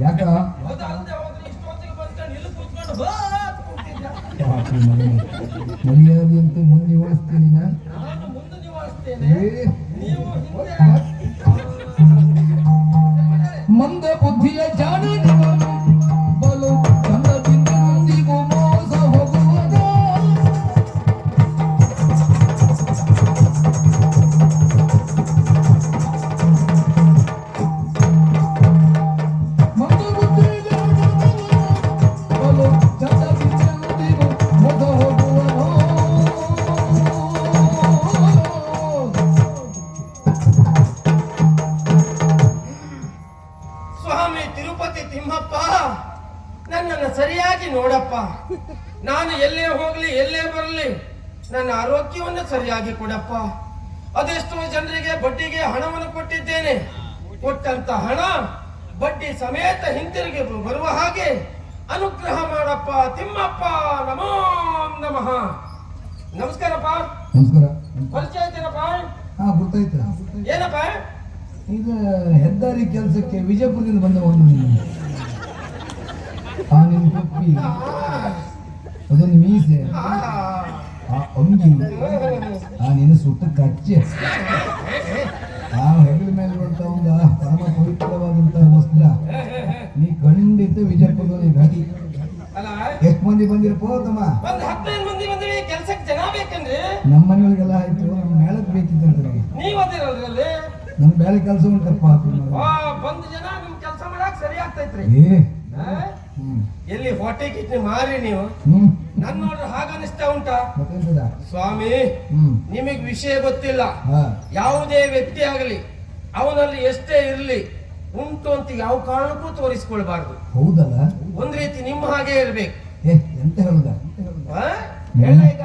ಯಾಕ ಮರ್ಯಾದೆ ಅಂತ ಮುಂದೆ ನಿವಾಳಿಸ್ತೀನಿ ಮಂದ ಬುದ್ಧಿಯ ಜಾಣಿ ಬಲು ಚಂದದಿಂದ ಮುಂದಿಗೂ ಮೋಸ ಹೋಗುವುದು ಮಂದ ಬುದ್ಧಿಯ ಬಲು ಚಂದದಿಂದ ಮುಂದಿಗೂ ಮೋಸ ಹೋಗುವುದು. ಸ್ವಾಮಿ ತಿರುಪತಿ ತಿಮ್ಮಪ್ಪ, ನನ್ನನ್ನು ಸರಿಯಾಗಿ ನೋಡಪ್ಪ. ನಾನು ಎಲ್ಲೇ ಹೋಗ್ಲಿ ಎಲ್ಲೇ ಬರಲಿ ನನ್ನ ಆರೋಗ್ಯವನ್ನು ಸರಿಯಾಗಿ ಕೊಡಪ್ಪ. ಅದೆಷ್ಟೋ ಜನರಿಗೆ ಬಡ್ಡಿಗೆ ಹಣವನ್ನು ಕೊಟ್ಟಿದ್ದೇನೆ. ಕೊಟ್ಟಂತ ಹಣ ಬಡ್ಡಿ ಸಮೇತ ಹಿಂತಿರುಗಿ ಬರುವ ಹಾಗೆ ಅನುಗ್ರಹ ಮಾಡಪ್ಪ ತಿಮ್ಮಪ್ಪ. ನಮೋ ನಮಃ. ನಮಸ್ಕಾರಪ್ಪ. ನಮಸ್ಕಾರ. ಪರಿಚಯ ಆಯ್ತೇನಪ್ಪ? ಹಾ ಗೊತ್ತಾಯ್ತು. ಏನಪ್ಪ? ಈಗ ಹೆದ್ದಾರಿ ಕೆಲಸಕ್ಕೆ ವಿಜಯಪುರದಿಂದ ಬಂದ ಒಂದು ನಿನ್ನ ಟೊಪ್ಪಿ, ಅದೊಂದು ಮೀಸೆ, ಆ ಅಂಗಿ, ಆ ನಿನ್ನ ಸುಟ್ಟ ಕಚ್ಚೆ, ಆ ಹೆಗಲ ಮೇಲೆ ಬರುತ್ತ ಒಂದು ಪರಮ ಪವಿತ್ರವಾದಂತಹ ವಸ್ತ್ರ, ನೀ ಖಂಡಿತ ವಿಜಯಪುರದಲ್ಲಿ ಘಾಟಿ. ಎಷ್ಟು ಮಂದಿ ಬಂದಿರಪ್ಪ ತಮ್ಮ? ಒಂದು 15 ಮಂದಿ ಬಂದಿವಿ. ಕೆಲ್ಸಕ್ಕೆ ಜನ ಬೇಕಂದ್ರೆ ನಮ್ಮ ಮನೆಗಳಿಗೆಲ್ಲ ಆಯ್ತು. ನಮ್ಮ ಮೇಳಕ್ ಬೇಕಿತ್ತು. ನೀವ್ ಅದಿರಲ್ರಿ. ನಮ್ ಬೇರೆ ಕೆಲಸ ಉಂಟಪ್ಪ. ಬಂದು ಜನ ನಿಮ್ ಕೆಲಸ ಮಾಡಕ್ ಸರಿ ಆಗ್ತೈತ್ರಿ. ಎಲ್ಲಿ ಹೊಟ್ಟೆ ಕಿಟ್ನಿ ಮಾರಿ ನೀವು ನನ್ ನೋಡ್ರಿ ಹಾಗ ಅನಿಸ್ತಾ ಉಂಟಾ? ಸ್ವಾಮಿ, ನಿಮಗ್ ವಿಷಯ ಗೊತ್ತಿಲ್ಲ. ಯಾವುದೇ ವ್ಯಕ್ತಿ ಆಗಲಿ ಅವನಲ್ಲಿ ಎಷ್ಟೇ ಇರ್ಲಿ ಉಂಟು ಅಂತ ಯಾವ ಕಾರಣಕ್ಕೂ ತೋರಿಸ್ಕೊಳ್ಬಾರ್ದು. ಹೌದಲ್ಲ? ಒಂದ್ ರೀತಿ ನಿಮ್ಮ ಹಾಗೆ ಇರ್ಬೇಕು. ಎಂತ ಹೇಳುದ? ಈಗ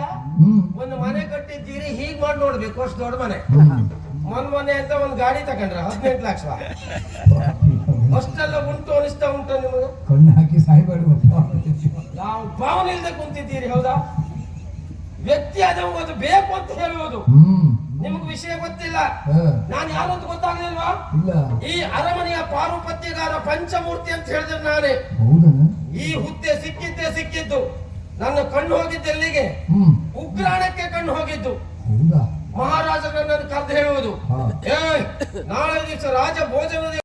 ಒಂದು ಮನೆ ಕಟ್ಟಿದ್ದೀರಿ, ಹೀಗ್ ಮಾಡಿ ನೋಡ್ಬೇಕು. ಅಷ್ಟು ದೊಡ್ಡ ಮನೆ. ಮೊನ್ನೆ ಅಂತ ಒಂದ್ ಗಾಡಿ ತಗೊಂಡ್ರ 18 ಲಕ್ಷ. ಅಷ್ಟೆಲ್ಲ ಉಂಟು ಅನಿಸ್ತಾ ಉಂಟು ನಿಮಗೆ? ಕಣ್ಣು ಹಾಕಿ ಸಾಯ್ಬೇಡ. ನಾವು ಭಾವನೆ ಇಲ್ದೆ ಕುಂತಿದ್ದೀರಿ. ಹೌದಾ? ವ್ಯಕ್ತಿ ಅದು ಬೇಕು ಅಂತ ಹೇಳುವುದು. ನಿಮ್ಗೆ ವಿಷಯ ಗೊತ್ತಿಲ್ಲ. ನಾನು ಯಾರು ಅಂತ ಗೊತ್ತಾಗ್ಲಿಲ್ವಾ? ಈ ಅರಮನೆಯ ಪಾರುಪತ್ಯಗಾರ ಪಂಚಮೂರ್ತಿ ಅಂತ ಹೇಳಿದ್ರೆ ನಾನೇ. ಈ ಹುದ್ದೆ ಸಿಕ್ಕಿದ್ದು ನನ್ನ ಕಣ್ಣು ಹೋಗಿದ್ದು ಎಲ್ಲಿಗೆ? ಉಗ್ರಾಣಕ್ಕೆ ಕಣ್ಣು ಹೋಗಿದ್ದು. ಮಹಾರಾಜರನ್ನು ಕರೆದು ಹೇಳುವುದು, ನಾಳೆ ದಿವಸ ರಾಜ ಭೋಜನದ